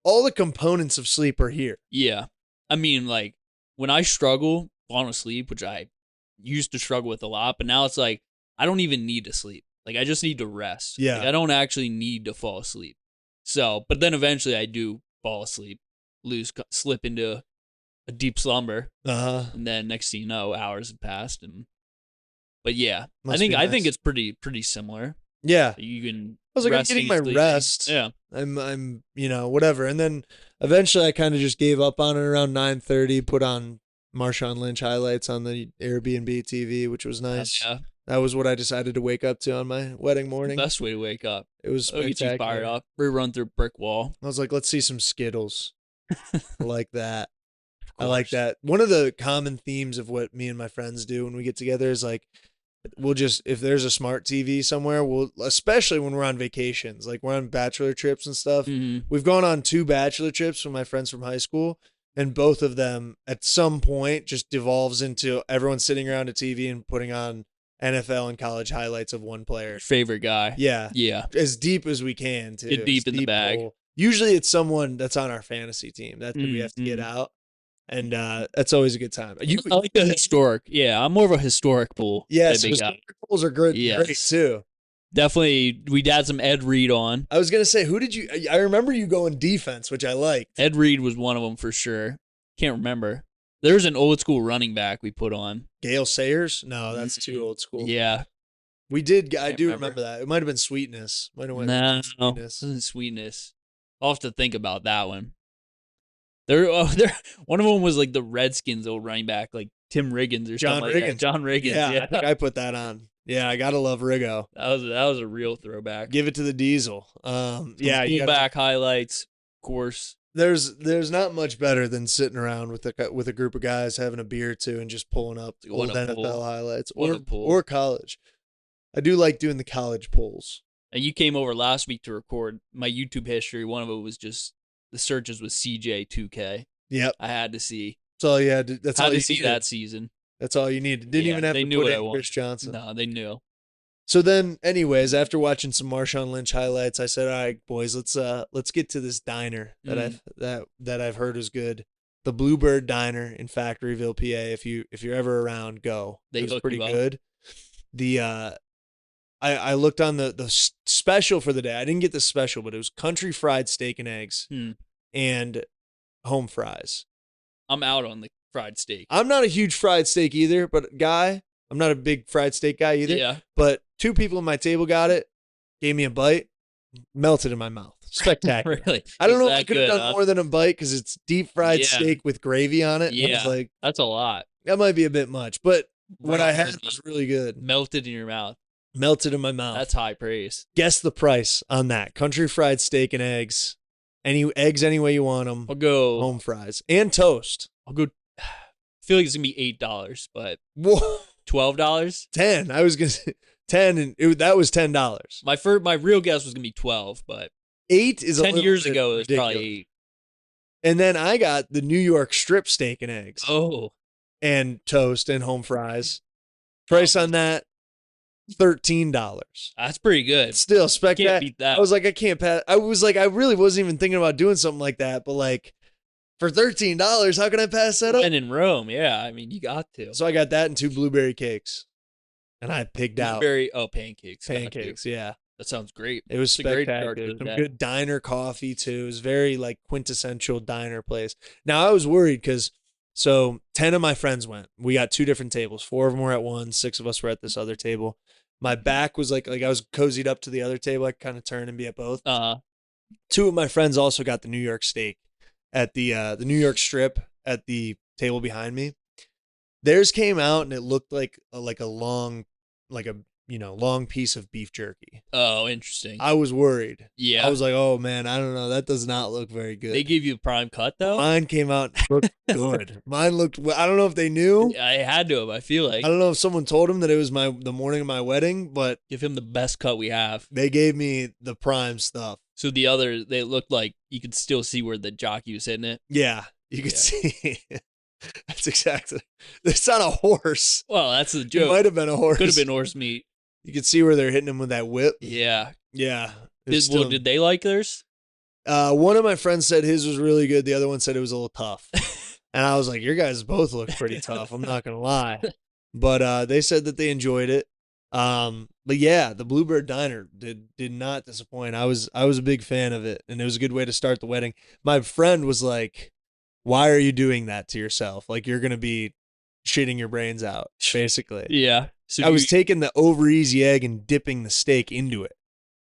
all the components of sleep are here. Yeah. I mean, like, when I struggle falling asleep, which I used to struggle with a lot, but now it's like, I don't even need to sleep. Like, I just need to rest. Yeah. Like, I don't actually need to fall asleep. So, but then eventually I do fall asleep, slip into a deep slumber. And then next thing you know, hours have passed. But yeah, I think it's pretty similar. Yeah. You can. I was like, I'm getting my rest. Yeah. I'm whatever. And then eventually I kind of just gave up on it around 9:30, put on Marshawn Lynch highlights on the Airbnb TV, which was nice. Yeah. That was what I decided to wake up to on my wedding morning. Best way to wake up. It was It'll get you spectacular. fired up. Rerun through a brick wall. I was like, let's see some Skittles. I like that. I like that. One of the common themes of what me and my friends do when we get together is like, we'll just, if there's a smart TV somewhere, especially when we're on vacations, like we're on bachelor trips and stuff. We've gone on 2 bachelor trips with my friends from high school, and both of them at some point just devolves into everyone sitting around a TV and putting on NFL and college highlights of one player. Favorite guy. Yeah. Yeah. As deep as we can, too. Get deep in the bag. Hole. Usually it's someone that's on our fantasy team. That's what we have to get out. And that's always a good time. I like the historic. Yeah, I'm more of a historic pool. Yes, type of guy. historic pools are good. Yes. Great, too. Definitely, we had some Ed Reed on. I was going to say, I remember you going defense, which I liked. Ed Reed was one of them for sure. Can't remember. There's an old school running back we put on. Gale Sayers? No, that's too old school. Yeah. We did. I do remember that. It might have been Sweetness. Might have went No, Sweetness. it wasn't Sweetness. I'll have to think about that one. One of them was like the Redskins old running back, like Tim Riggins or John something like Riggins. that. John Riggins. Yeah, I think I put that on. Yeah, I gotta love Riggo. That was a real throwback. Give it to the Diesel. Yeah, you back highlights, of course. There's not much better than sitting around with a group of guys having a beer or two and just pulling up old NFL highlights or college. I do like doing the college polls. And you came over last week to record my YouTube history. One of it was just the searches with CJ2K. Yep. I had to see. That's all you had to, that's had all to you see needed. that season. That's all you needed. Didn't even have they to knew put what I in wanted. Chris Johnson. No, they knew. So then, anyways, after watching some Marshawn Lynch highlights, I said, "All right, boys, let's get to this diner that I've heard is good, the Bluebird Diner in Factoryville, PA. If you're ever around, go. It was pretty good. The I looked on the special for the day. I didn't get the special, but it was country fried steak and eggs and home fries. I'm out on the fried steak. I'm not a huge fried steak either, I'm not a big fried steak guy either. Yeah. But 2 people at my table got it, gave me a bite, melted in my mouth. Spectacular. Really? I don't know if I could have done more than a bite because it's deep fried steak with gravy on it. Yeah. I was like, that's a lot. That might be a bit much, but what I had was really good. Melted in your mouth. Melted in my mouth. That's high praise. Guess the price on that. Country fried steak and eggs. Any way you want them. I'll go home fries and toast. I'll go. I feel like it's gonna be $8, but whoa. $12. 10. I was gonna say 10, and that was $10. My real guess was gonna be 12, but 8 is 10 years ago. It was ridiculous. probably 8. And then I got the New York strip steak and eggs. Oh, and toast and home fries. Price on that $13. That's pretty good. Still Can't spectacular. beat that. I was like, I can't pass. I was like, I really wasn't even thinking about doing something like that, but like for $13, how can I pass that up? And in Rome, yeah. I mean, you got to. So I got that and 2 blueberry cakes, and I pigged out. Pancakes. got to. Pancakes, yeah. That sounds great. It was It's a great start spectacular. to the Some day. good diner coffee too. It was very like quintessential diner place. Now I was worried because 10 of my friends went. We got 2 different tables. 4 of them were at one. 6 of us were at this other table. My back was like I was cozied up to the other table. I could kind of turn and be at both. 2 of my friends also got the New York steak at the New York strip at the table behind me. Theirs came out and it looked like a long piece of beef jerky. Oh, interesting. I was worried. Yeah. I was like, oh man, I don't know. That does not look very good. They gave you a prime cut, though? Mine came out and looked good. Mine looked, I don't know if they knew. I had to have, I feel like. I don't know if someone told him that it was the morning of my wedding, but Give him the best cut we have. they gave me the prime stuff. So the other, they looked like you could still see where the jockey was hitting it. Yeah, you could Yeah. see. That's exactly. It's not a horse. Well, that's the It joke. might have been a horse. Could have been horse meat. You could see where they're hitting him with that whip. Yeah. Yeah. It's still- Did they like theirs? One of my friends said his was really good. The other one said it was a little tough. And I was like, your guys both look pretty tough. I'm not going to lie. But they said that they enjoyed it. But yeah, the Bluebird Diner did not disappoint. I was a big fan of it, and it was a good way to start the wedding. My friend was like, why are you doing that to yourself? Like, you're going to be shitting your brains out, basically. Yeah. So I was taking the over easy egg and dipping the steak into it.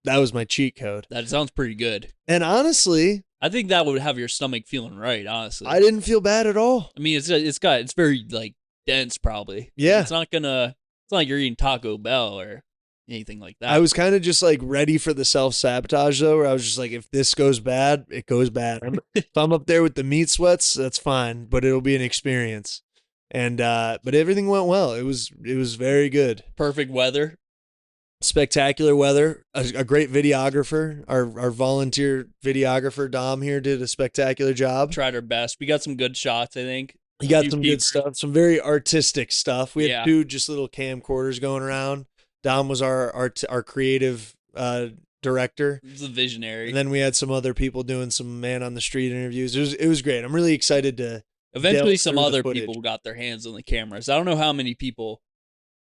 That was my cheat code. that sounds pretty good. And honestly, I think that would have your stomach feeling right, honestly. I didn't feel bad at all. I mean, it's very like dense probably. Yeah. It's not like you're eating Taco Bell or anything like that. I was kind of just like ready for the self-sabotage though, where I was just like, if this goes bad, it goes bad. If I'm up there with the meat sweats, that's fine, but it'll be an experience. And but everything went well. It was very good. Perfect weather. Spectacular weather. A great videographer. Our volunteer videographer Dom here did a spectacular job. Tried our best. We got some good shots, I think. He got few some people- good stuff, some very artistic stuff. We had Yeah. 2 just little camcorders going around. Dom was our creative director. It was a visionary. And then we had some other people doing some man on the street interviews. It was great. I'm really excited to Eventually, delve some through the other footage. people got their hands on the cameras. I don't know how many people,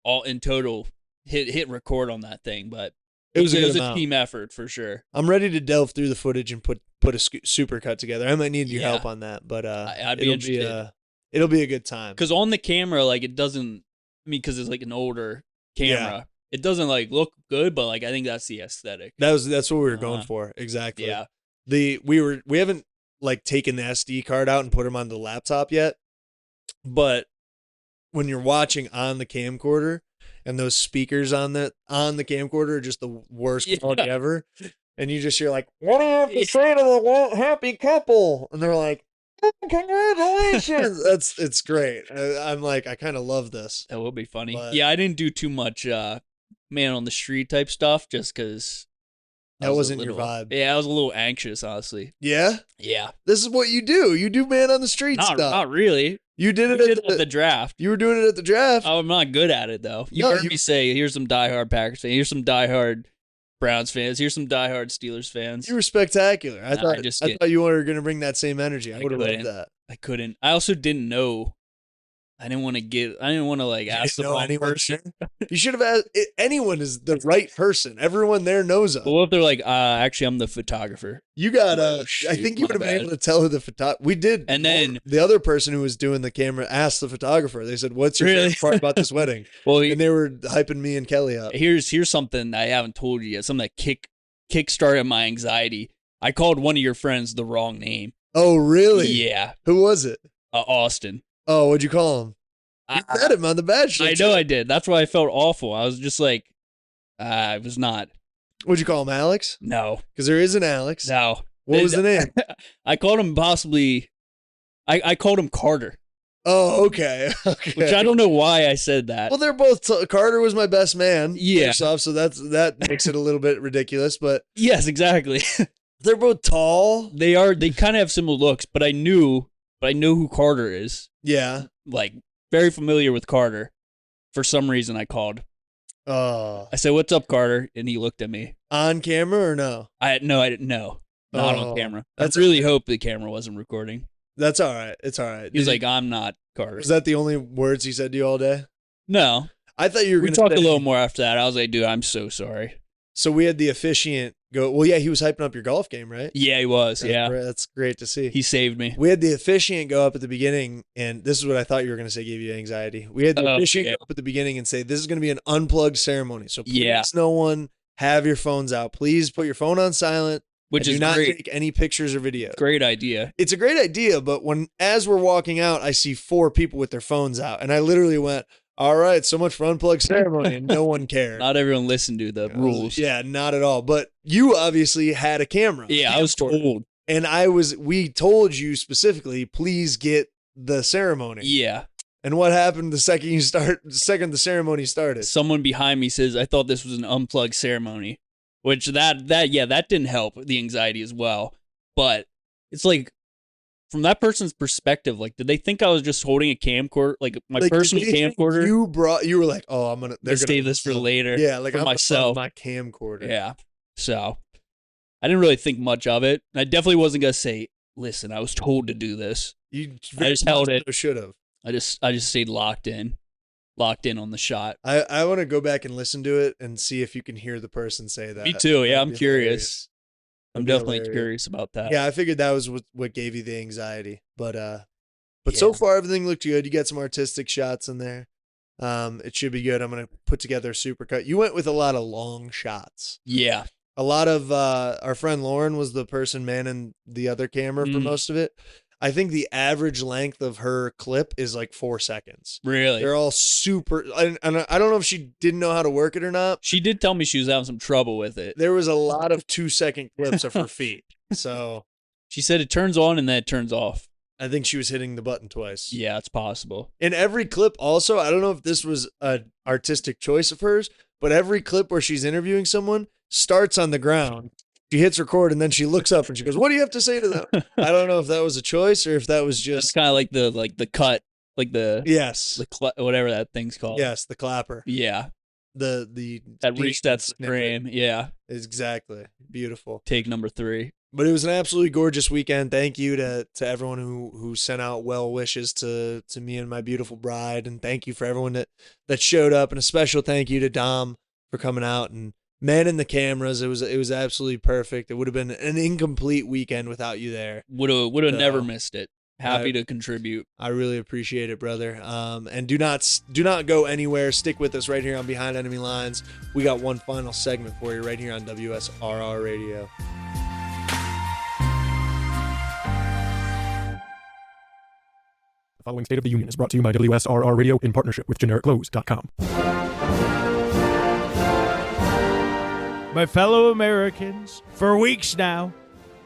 all in total, hit record on that thing, but It was a good a amount. team effort for sure. I'm ready to delve through the footage and put a super cut together. I might need your Yeah. help on that, but I'd be interested. It'll be a good time. Because on the camera, like it doesn't. I mean, because it's like an older camera, it doesn't like look good, but like I think that's the aesthetic. That's what we were going Uh-huh. for. Exactly. Yeah. We haven't like taken the SD card out and put them on the laptop yet, but when you're watching on the camcorder and those speakers on the camcorder are just the worst quality Yeah. ever, and you just hear like, what do you have to say to the happy couple? And they're like, oh, congratulations. It's great. I'm like, I kind of love this. That would be funny. But- Yeah, I didn't do too much man on the street type stuff just because That wasn't your vibe. Yeah, I was a little anxious, honestly. Yeah, Yeah, this is what you do. You do man on the street stuff. not really. You did We it did at it at the draft. You were doing it at the draft. I'm not good at it though. You No, heard me say, here's some diehard Packers fans, here's some diehard Browns fans, here's some diehard Steelers fans. You were spectacular. I Nah, thought just I kidding. thought you were going to bring that same energy. I I would have loved couldn't. that. I couldn't. I also didn't know. I didn't want to like ask the know wrong anyone. person. You should have asked. Anyone is the right person. Everyone there knows us. But what if they're like, actually, I'm the photographer. You got Oh, I shoot, think you my would have been bad. able to tell who the photographer. We did. And then- the other person who was doing the camera asked the photographer. They said, "What's your Really? favorite part about this wedding?" Well, And they were hyping me and Kelly up. here's something I haven't told you yet. Something that kickstarted my anxiety. I called one of your friends the wrong name. Oh, really? Yeah, Who was it? Austin. Oh, what'd you call him? You met him on The Bachelor. I know I did. That's why I felt awful. I was just like, I was not. What'd you call him, Alex? No, Because there is an Alex. no. What was the name? I called him possibly. I called him Carter, Oh, okay. Okay. which I don't know why I said that. Well, they're both. Carter was my best man. Yeah. first off, so that makes it a little bit ridiculous. But Yes, exactly. they're both tall. They kind of have similar looks, but I know who Carter is. Yeah. Like very familiar with Carter. For some reason, I called. Oh. I said, "What's up, Carter?" And he looked at me. On camera or no? I didn't know. Not on camera. I really hope the camera wasn't recording. That's all right. It's all right. He was like, "I'm not Carter." Was that the only words he said to you all day? No. I thought you were We going to talked a little more after that. I was like, "Dude, I'm so sorry." So we had the officiant go, well, yeah, he was hyping up your golf game, right? Yeah, he was. Yeah. That's great to see. He saved me. We had the officiant go up at the beginning, and this is what I thought you were going to say gave you anxiety. We had the officiant go up at the beginning and say, this is going to be an unplugged ceremony. So please, no one have your phones out. Please put your phone on silent. Which is do not great. take any pictures or videos. Great idea. It's a great idea, but as we're walking out, I see 4 people with their phones out, and I literally went, all right, so much for unplugged ceremony, and no one cared. Not everyone listened to the rules. Yeah, not at all. But you obviously had a camera. Yeah, I was told. And we told you specifically, please get the ceremony. Yeah. And what happened the second the ceremony started? Someone behind me says, I thought this was an unplugged ceremony, which that didn't help the anxiety as well. But it's like, from that person's perspective, like, did they think I was just holding a camcorder, like my personal camcorder? You were like, oh, they're gonna save this for later. Yeah, like for I'm myself. my camcorder. Yeah. So I didn't really think much of it. I definitely wasn't gonna say, listen, I was told to do this. I just held it. Should have. I just stayed locked in on the shot. I want to go back and listen to it and see if you can hear the person say that. Me too. Yeah, I'm curious. Hilarious. I'm definitely curious about that. Yeah, I figured that was what gave you the anxiety. But so far everything looked good. You got some artistic shots in there. It should be good. I'm gonna put together a supercut. You went with a lot of long shots. Yeah. A lot of our friend Lauren was the person manning the other camera for most of it. I think the average length of her clip is like 4 seconds. Really? They're all super. And I don't know if she didn't know how to work it or not. She did tell me she was having some trouble with it. There was a lot of 2-second clips of her feet. So she said it turns on and then it turns off. I think she was hitting the button twice. Yeah, it's possible. In every clip also, I don't know if this was an artistic choice of hers, but every clip where she's interviewing someone starts on the ground. She hits record and then she looks up and she goes, what do you have to say to them? I don't know if that was a choice or if that was just. It's kind of like the cut, like the. Yes. Whatever that thing's called. Yes, the clapper. Yeah. That resets the frame. Yeah. Exactly. Beautiful. Take number 3. But it was an absolutely gorgeous weekend. Thank you to everyone who sent out well wishes to me and my beautiful bride. And thank you for everyone that showed up. And a special thank you to Dom for coming out and manning the cameras. It was absolutely perfect. It would have been an incomplete weekend without you there. Would have never missed it. Happy to contribute. I really appreciate it, brother. And do not go anywhere. Stick with us right here on Behind Enemy Lines. We got one final segment for you right here on WSRR Radio. The following State of the Union is brought to you by WSRR Radio in partnership with GenericClothes.com. My fellow Americans, for weeks now,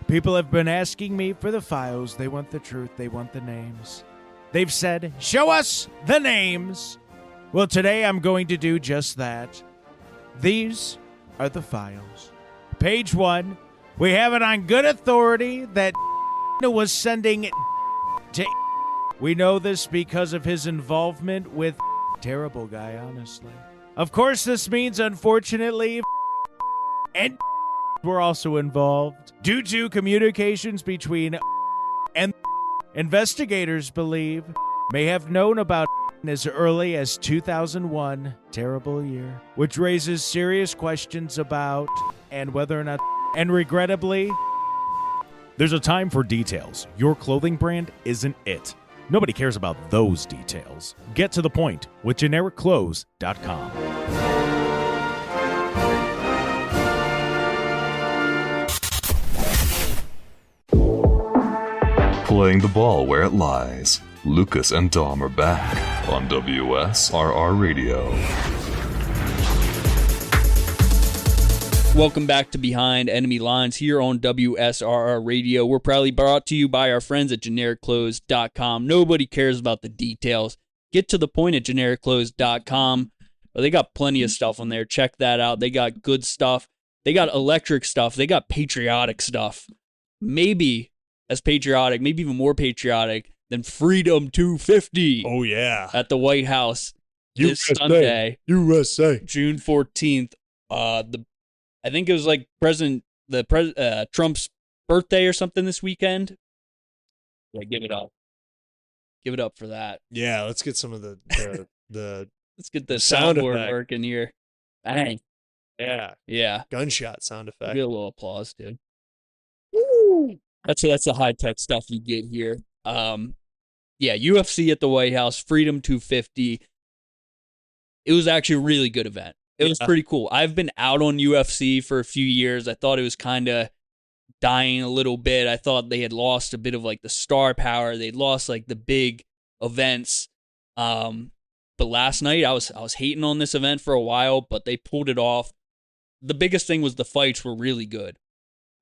people have been asking me for the files. They want the truth. They want the names. They've said, show us the names. Well, today I'm going to do just that. These are the files. Page 1, we have it on good authority that was sending to. We know this because of his involvement with terrible guy, honestly. Of course, this means, unfortunately, and were also involved due to communications between and investigators believe may have known about as early as 2001, terrible year, which raises serious questions about and whether or not, and regrettably, there's a time for details. Your clothing brand isn't it. Nobody cares about those details. Get to the point with GenericClothes.com. Playing the ball where it lies. Lucas and Dom are back on WSRR Radio. Welcome back to Behind Enemy Lines here on WSRR Radio. We're proudly brought to you by our friends at GenericClothes.com. Nobody cares about the details. Get to the point at GenericClothes.com. They got plenty of stuff on there. Check that out. They got good stuff. They got electric stuff. They got patriotic stuff. Maybe as patriotic, maybe even more patriotic than Freedom 250. Oh, yeah. At the Whitehouse. this Sunday, USA, June 14th. I think it was like Trump's birthday or something this weekend. Yeah, give it up. Give it up for that. Yeah, let's get some of the Let's get the sound soundboard effect. working here. Bang. Yeah. Yeah. Gunshot sound effect. Get a little applause, dude. Woo! That's the high tech stuff you get here. Yeah, UFC at the White House, Freedom 250. It was actually a really good event. It was pretty cool. I've been out on UFC for a few years. I thought it was kind of dying a little bit. I thought they had lost a bit of like the star power. They'd lost like the big events. But last night I was hating on this event for a while, but they pulled it off. The biggest thing was the fights were really good.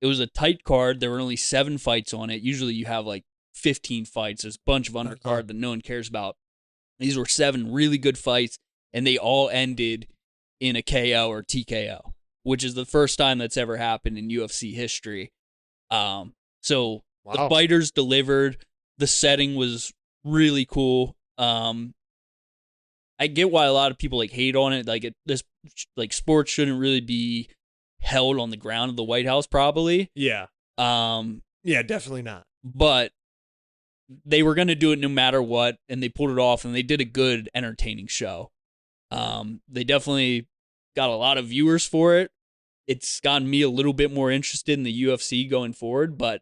It was a tight card. There were only 7 fights on it. Usually you have like 15 fights. There's a bunch of undercard that no one cares about. These were 7 really good fights, and they all ended in a KO or TKO, which is the first time that's ever happened in UFC history. So the fighters delivered. The setting was really cool. I get why a lot of people like hate on it. Like this sports shouldn't really be held on the ground of the White House, probably. Yeah. Yeah, definitely not. But they were going to do it no matter what, and they pulled it off, and they did a good, entertaining show. They definitely got a lot of viewers for it. It's gotten me a little bit more interested in the UFC going forward, but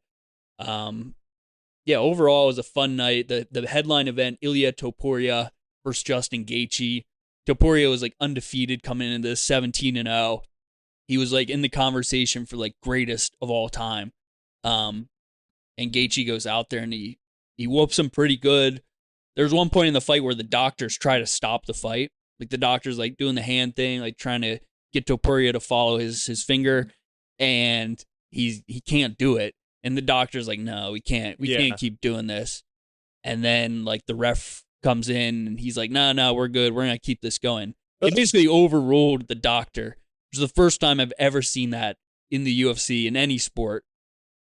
yeah, overall it was a fun night. The headline event, Ilia Topuria versus Justin Gaethje. Topuria was like undefeated coming into this, 17-0. He was like in the conversation for like greatest of all time. And Gaethje goes out there and he whoops him pretty good. There's one point in the fight where the doctors try to stop the fight. Like the doctor's like doing the hand thing, like trying to get Topuria to follow his finger, and he can't do it. And the doctor's like, no, we can't keep doing this. And then like the ref comes in and he's like, no, we're good. We're gonna keep this going. He basically overruled the doctor. It was the first time I've ever seen that in the UFC in any sport.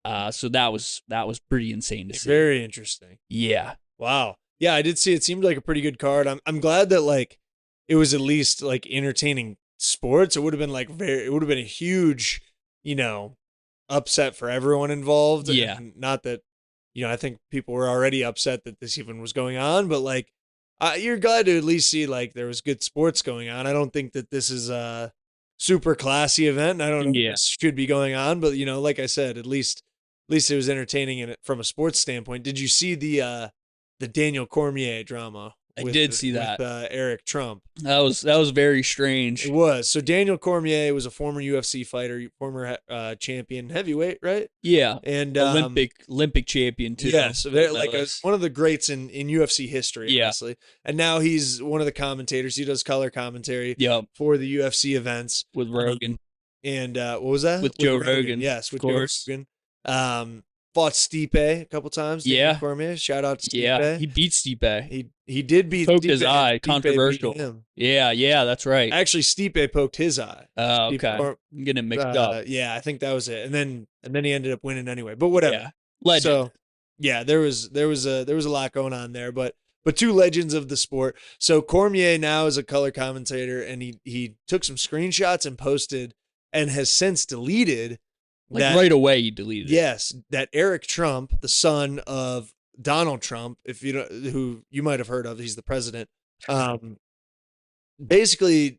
So that was pretty insane to see. Very interesting. Yeah. Wow. Yeah, I did see it. Seemed like a pretty good card. I'm glad that like it was at least like entertaining sports. It would have been like it would have been a huge, upset for everyone involved. Yeah. And not that, I think people were already upset that this even was going on, but like you're glad to at least see like there was good sports going on. I don't think that this is a super classy event. I don't know if this should be going on, but like I said, at least it was entertaining in it from a sports standpoint. Did you see the Daniel Cormier drama? I did see that with Eric Trump. That was very strange. It was. So Daniel Cormier was a former UFC fighter, former champion heavyweight, right? Yeah, and Olympic champion too. Yes, like one of the greats in UFC history, honestly. And now he's one of the commentators. He does color commentary for the UFC events with Rogan. And what was that? With Joe Rogan. Yes, with Joe Rogan. Fought Stipe a couple times. Yeah. Cormier. Shout out to Stipe. Yeah, he beat Stipe. He did beat Poked Stipe. his eye. Stipe Controversial. beat him. Yeah, that's right. Actually, Stipe poked his eye. Oh, okay. I'm getting it mixed up. Yeah, I think that was it. And then he ended up winning anyway. But whatever. Yeah. Legend. So yeah, there was a lot going on there, but two legends of the sport. So Cormier now is a color commentator, and he took some screenshots and posted, and has since deleted. Right away, he deleted it. Yes, that Eric Trump, the son of Donald Trump, if you know, who you might have heard of, he's the president. Basically,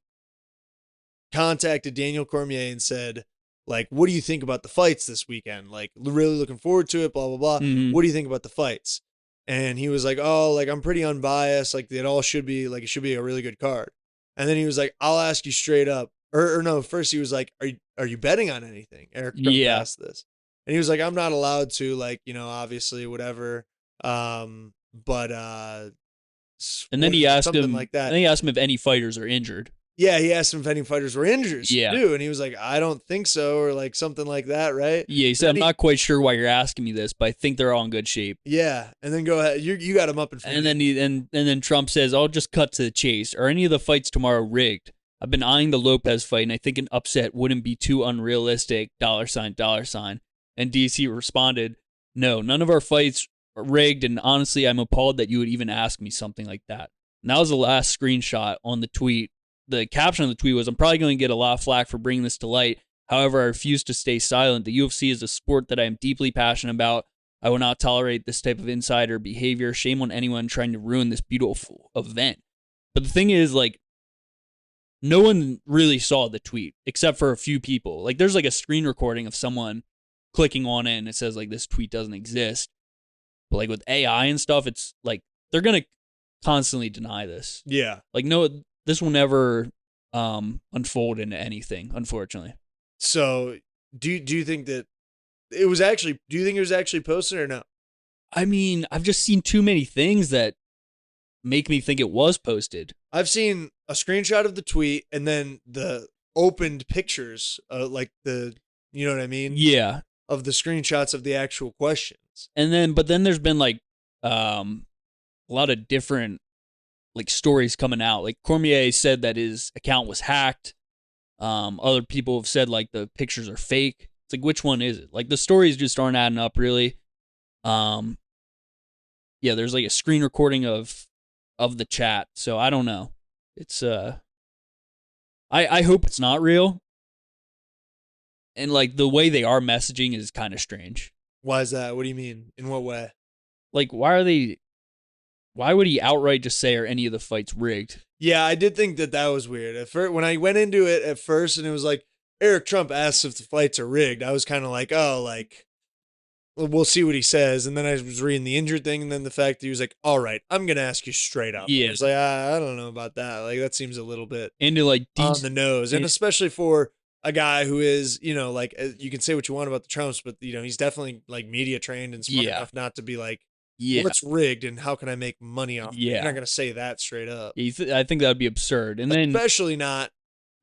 contacted Daniel Cormier and said, like, "What do you think about the fights this weekend? Like, really looking forward to it. Blah blah blah. Mm-hmm. What do you think about the fights?" And he was like, "Oh, like I'm pretty unbiased. Like it all should be like it should be a really good card." And then he was like, "I'll ask you straight up." Or no, first he was like, are you betting on anything? Eric Trump asked this. And he was like, I'm not allowed to, like, obviously whatever. And then he asked him like that. And then he asked him if any fighters are injured. Yeah, he asked him if any fighters were injured. Yeah. Too. And he was like, I don't think so, or like something like that, right? Yeah, he said, I'm not quite sure why you're asking me this, but I think they're all in good shape. Yeah. And then go ahead. You got him up in front. And then Trump says, I'll just cut to the chase. Are any of the fights tomorrow rigged? I've been eyeing the Lopez fight, and I think an upset wouldn't be too unrealistic, $. And DC responded, no, none of our fights are rigged, and honestly, I'm appalled that you would even ask me something like that. And that was the last screenshot on the tweet. The caption of the tweet was, "I'm probably going to get a lot of flack for bringing this to light. However, I refuse to stay silent. The UFC is a sport that I am deeply passionate about. I will not tolerate this type of insider behavior. Shame on anyone trying to ruin this beautiful event." But the thing is, like, no one really saw the tweet except for a few people. Like, there's like a screen recording of someone clicking on it and it says like this tweet doesn't exist. But like with AI and stuff, it's like they're gonna constantly deny this. Yeah. Like, no, this will never unfold into anything, unfortunately. So do you think that it was actually? Do you think it was actually posted or no? I mean, I've just seen too many things that make me think it was posted. I've seen a screenshot of the tweet and then the opened pictures, like the, you know what I mean? Yeah. Of the screenshots of the actual questions. But then there's been like a lot of different like stories coming out. Like Cormier said that his account was hacked. Other people have said like the pictures are fake. It's like, which one is it? Like the stories just aren't adding up really. Yeah, there's like a screen recording of the chat. So I don't know. It's I hope it's not real. And like the way they are messaging is kind of strange. Why is that? What do you mean? In what way? Like, why would he outright just say, are any of the fights rigged? Yeah, I did think that was weird. At first, when I went into it at first and it was like, Eric Trump asks if the fights are rigged, I was kind of like, oh, like, we'll see what he says. And then I was reading the injured thing, and then the fact that he was like, all right, I'm going to ask you straight up. Yeah. I was like, I don't know about that. Like, that seems a little bit into like on the nose. And especially for a guy who is, you know, like, you can say what you want about the Trumps, but, you know, he's definitely like media trained and smart enough not to be like, what's rigged and how can I make money off? Yeah. You're not going to say that straight up. I think that would be absurd. And then, especially not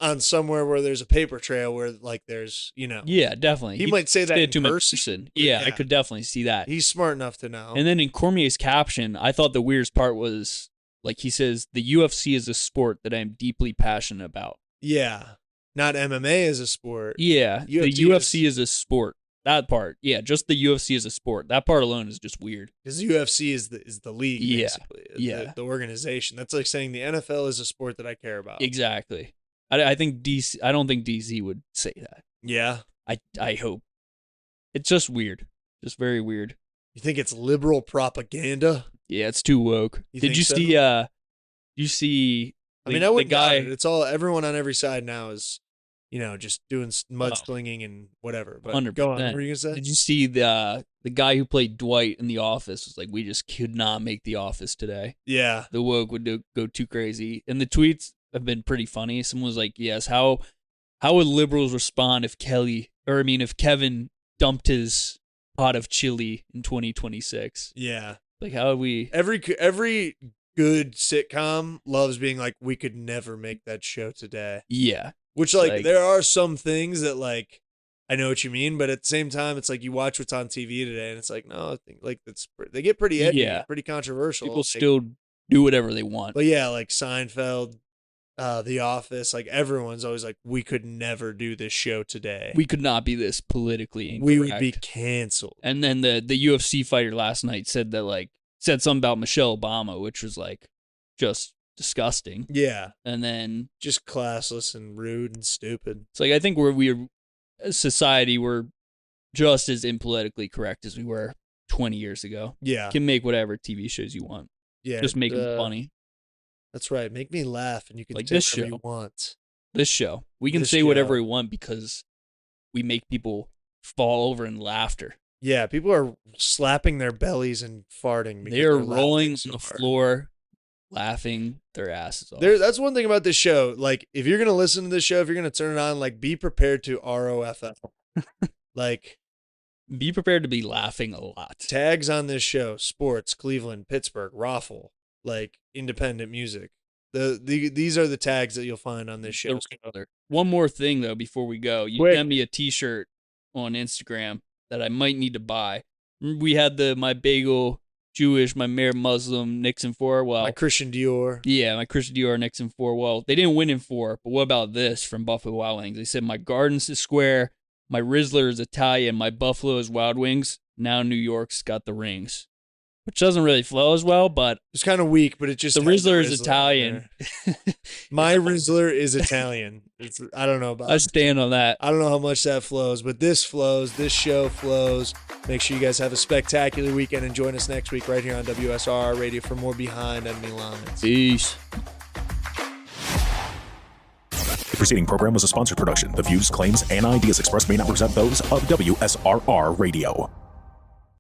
on somewhere where there's a paper trail where like there's, you know. Yeah, definitely. He might say that in person. Yeah, I could definitely see that. He's smart enough to know. And then in Cormier's caption, I thought the weirdest part was like he says, the UFC is a sport that I am deeply passionate about. Yeah. Not MMA as a sport. Yeah. The UFC is a sport. That part. Yeah, just the UFC is a sport. That part alone is just weird. Because the UFC is the league, basically. Yeah. The organization. That's like saying the NFL is a sport that I care about. Exactly. I think DC. I don't think DC would say that. Yeah. I hope. It's just weird. Just very weird. You think it's liberal propaganda? Yeah, it's too woke. Did you see? You see? I mean, I wouldn't doubt it. It's all everyone on every side now is, you know, just doing mudslinging and whatever. But 100%. Go on. What were you gonna say? Did you see the guy who played Dwight in The Office was like, we just could not make The Office today. Yeah. The woke would go too crazy, and the tweets have been pretty funny. Someone was like, "Yes, how would liberals respond if Kevin dumped his pot of chili in 2026?" Yeah. Like, how would we? Every good sitcom loves being like, we could never make that show today. Yeah. Which like there are some things that like I know what you mean, but at the same time, it's like you watch what's on TV today, and it's like, no, I think like they get pretty edgy, pretty controversial. People still do whatever they want. But yeah, like Seinfeld, The Office, like everyone's always like, we could never do this show today. We could not be this politically incorrect. We would be canceled. And then the UFC fighter last night said something about Michelle Obama, which was like just disgusting. Yeah. And then just classless and rude and stupid. It's like, I think we're as society, we're just as impolitically correct as we were 20 years ago. Yeah. You can make whatever TV shows you want. Yeah. Just make them funny. That's right. Make me laugh and you can like say this whatever show. you want. This show. We can say whatever we want because we make people fall over in laughter. Yeah, people are slapping their bellies and farting. They're rolling on the floor, laughing their asses off. That's one thing about this show. Like, if you're gonna listen to this show, if you're gonna turn it on, like, be prepared to ROFL. Like, be prepared to be laughing a lot. Tags on this show: sports, Cleveland, Pittsburgh, Raffle, like independent music. These are the tags that you'll find on this show. One more thing though, before we go, you sent me a T-shirt on Instagram that I might need to buy. We had my bagel Jewish, my Mayor Muslim, Nixon 4. Well, my Christian Dior. Yeah, my Christian Dior, Nixon 4. Well, they didn't win in 4, but what about this from Buffalo Wild Wings? They said, my Gardens is square, my Rizzler is Italian, my Buffalo is Wild Wings. Now New York's got the rings. which doesn't really flow as well, but It's kind of weak, but it just the has Rizzler is Italian. My Rizzler is Italian. I don't know about I stand on that. I don't know how much that flows, but this flows. This show flows. Make sure you guys have a spectacular weekend and join us next week right here on WSRR Radio for more Behind Enemy Lines. Peace. The preceding program was a sponsored production. The views, claims, and ideas expressed may not represent those of WSRR Radio.